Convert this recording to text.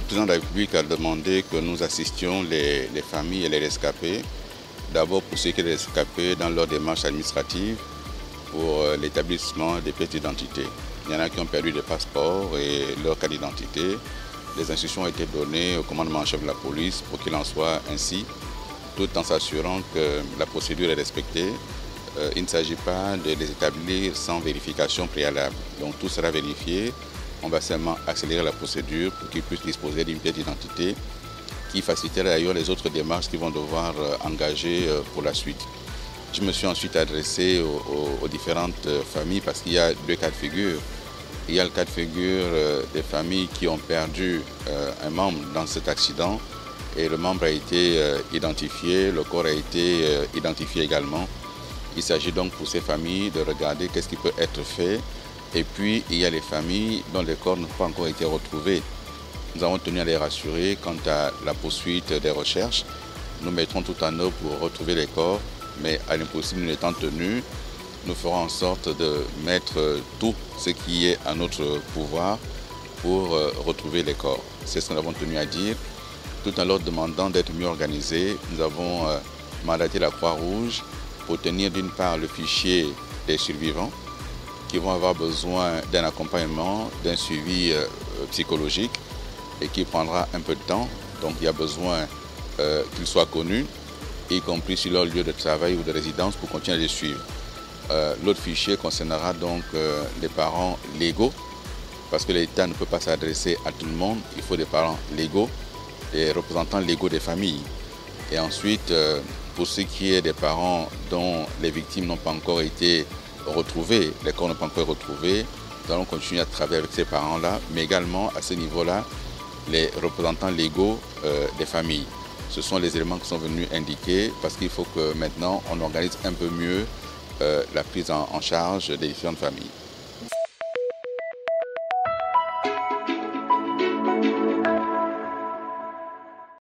Le président de la République a demandé que nous assistions les familles et les rescapés. D'abord pour ceux qui sont rescapés dans leur démarche administrative pour l'établissement des pièces d'identité. Il y en a qui ont perdu des passeports et leur carte d'identité. Les instructions ont été données au commandement en chef de la police pour qu'il en soit ainsi, tout en s'assurant que la procédure est respectée. Il ne s'agit pas de les établir sans vérification préalable. Donc tout sera vérifié. On va seulement accélérer la procédure pour qu'ils puissent disposer d'une pièce d'identité qui facilitera d'ailleurs les autres démarches qu'ils vont devoir engager pour la suite. Je me suis ensuite adressé aux différentes familles parce qu'il y a deux cas de figure. Il y a le cas de figure des familles qui ont perdu un membre dans cet accident et le membre a été identifié, le corps a été identifié également. Il s'agit donc pour ces familles de regarder qu'est-ce qui peut être fait. Et puis, il y a les familles dont les corps n'ont pas encore été retrouvés. Nous avons tenu à les rassurer quant à la poursuite des recherches. Nous mettrons tout en œuvre pour retrouver les corps, mais à l'impossible étant tenu, nous ferons en sorte de mettre tout ce qui est à notre pouvoir pour retrouver les corps. C'est ce que nous avons tenu à dire. Tout en leur demandant d'être mieux organisés, nous avons mandaté la Croix-Rouge pour tenir d'une part le fichier des survivants qui vont avoir besoin d'un accompagnement, d'un suivi psychologique et qui prendra un peu de temps. Donc il y a besoin qu'ils soient connus, y compris sur leur lieu de travail ou de résidence pour continuer à les suivre. L'autre fichier concernera donc les parents légaux, parce que l'État ne peut pas s'adresser à tout le monde, il faut des parents légaux, des représentants légaux des familles. Et ensuite, pour ce qui est des parents dont les victimes n'ont pas encore été retrouvés, les corps n'ont pas encore retrouvés, nous allons continuer à travailler avec ces parents-là, mais également à ce niveau-là, les représentants légaux des familles. Ce sont les éléments qui sont venus indiquer parce qu'il faut que maintenant on organise un peu mieux la prise en charge des différentes familles.